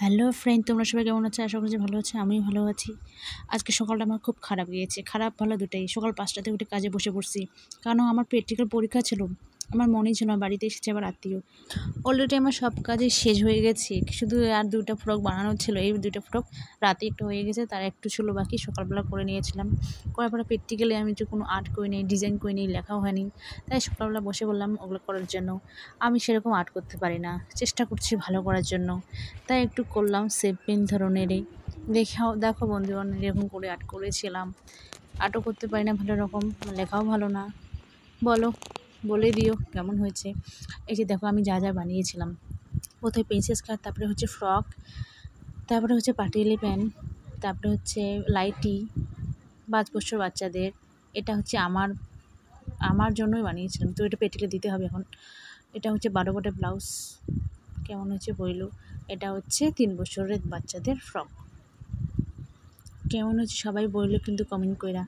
Hello friend, তোমরা সবাই কেমন আছো? আশা করছি ভালো আছে। আমিও ভালো আছি। আজকে সকালটা আমার খুব খারাপ গিয়েছে, খারাপ ভালো দুটাই। সকাল 5টাতে উঠে কাজে বসে পড়ছি, কারণ আমার প্র্যাকটিক্যাল পরীক্ষা ছিল। আমার মনেই ছিল না, বাড়িতে এসেছে আবার আত্মীয়। অলরেডি আমার সব কাজই শেষ হয়ে গেছে, শুধু আর 2টা ফ্রক বানানো ছিল। এই 2টা ফ্রক রাতে একটু হয়ে গেছে, তার একটু ছিল বাকি, সকালবেলা করে নিয়েছিলাম। করার পরে প্র্যাকটিক্যালে আমি তো কোনো আর্ট করে নিই, ডিজাইন করে নিই, লেখাও হয়নি। তাই সকালবেলা বসে বললাম ওগুলো করার জন্য। আমি সেরকম আর্ট করতে পারি না, চেষ্টা করছি ভালো করার জন্য, তাই একটু করলাম সেভ পেন ধরনেরই। দেখো বন্ধুগণ, এরকম করে আর্ট করেছিলাম। আর্টও করতে পারি না ভালো রকম, লেখাও ভালো না। বলো, বলে দিও কেমন হয়েছে। এই যে দেখো আমি যা যা বানিয়েছিলাম। প্রথমে পেন্সিল স্কেচ, তারপরে হচ্ছে ফ্রক, তারপরে হচ্ছে পাটিয়ালি প্যান্ট, তারপরে হচ্ছে লাইটি 5 বছর বাচ্চাদের। এটা হচ্ছে আমার জন্যই বানিয়েছিলাম, তো এটা পেটিলে দিতে হবে এখন। এটা হচ্ছে 12 বটের ব্লাউজ, কেমন হয়েছে বইলো। এটা হচ্ছে 3 বছরের বাচ্চাদের ফ্রক, কেমন হচ্ছে সবাই বললো কিন্তু কমেন্ট কইরা।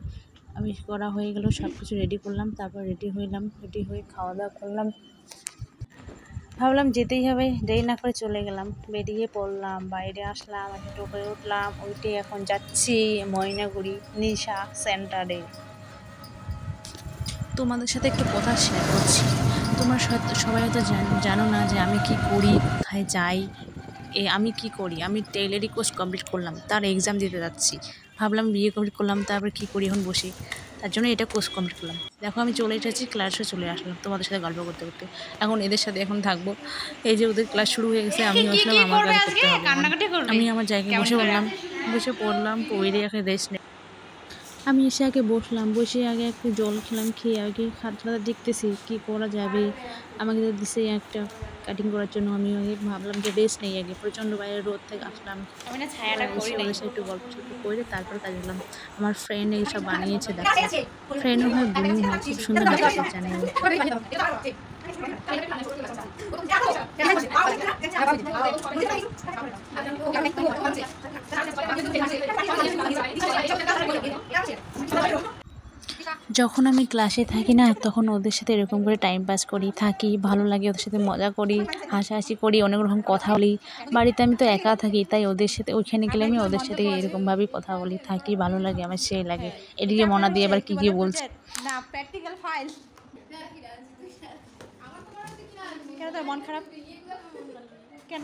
আমি করা হয়ে গেল, সব কিছু রেডি করলাম, তারপর রেডি হইলাম, রেডি হয়ে খাওয়া দাওয়া করলাম। ভাবলাম যেতেই হবে, দেরি না করে চলে গেলাম, বেরিয়ে পড়লাম, বাইরে আসলাম, টোটোয় উঠলাম, উঠে এখন যাচ্ছি ময়নাগুড়ি নিশা সেন্টারে। তোমাদের সাথে একটু কথা শেয়ার করছি। তোমরা সবাই হয়তো জানো না যে আমি কি করি, কোথায় যাই। আমি কি করি, আমি টেইলারি কোর্স কমপ্লিট করলাম, তার এক্সাম দিতে যাচ্ছি। ভাবলাম বিয়ে কমপ্লিট করলাম, তারপর কী করি এখন বসে, তার জন্য এটা কোর্স কমপ্লিট করলাম। দেখো আমি চলে এসেছি, ক্লাসে চলে আসলাম তোমাদের সাথে গল্প করতে করতে। এখন এদের সাথে এখন থাকবো। এই যে ওদের ক্লাস শুরু হয়ে গেছে, আমি আসলাম আমার কাজ করতে হবে। আমি আমার জায়গায় বসে পড়লাম, পড়ে এখন রেস্ট। আমি এসে আগে বসলাম, বসে আগে একটু জল খেলাম, খেয়ে আগে খাতা দেখতেছি কী করা যাবে। আমাকে তো দিছে একটা কাটিং করার জন্য। আমি আগে ভাবলাম যে রেস্ট নেই, আগে প্রচণ্ড বাইরে রোদ থেকে আসলাম, এসে ওদের সাথে একটু গল্প সল্প করে তারপর কাজ করলাম। আমার ফ্রেন্ড এইসব বানিয়েছে, দেখো ফ্রেন্ডও হয় বোনও হয়, খুব সুন্দর নাটক জানে। যখন আমি ক্লাসে থাকি না, তখন ওদের সাথে এরকম করে টাইম পাস করি, থাকি, ভালো লাগে, ওদের সাথে মজা করি, হাসাহাসি করি, অনেক রকম কথা বলি। বাড়িতে আমি তো একা থাকি, তাই ওদের সাথে ওইখানে গেলে আমি ওদের সাথে এরকমভাবেই কথা বলি, থাকি, ভালো লাগে, আমার সেই লাগে। এদিকে মনা দিয়ে আবার কী বলছে না প্র্যাকটিক্যাল ফাইল। কেন তোর মন খারাপ কেন?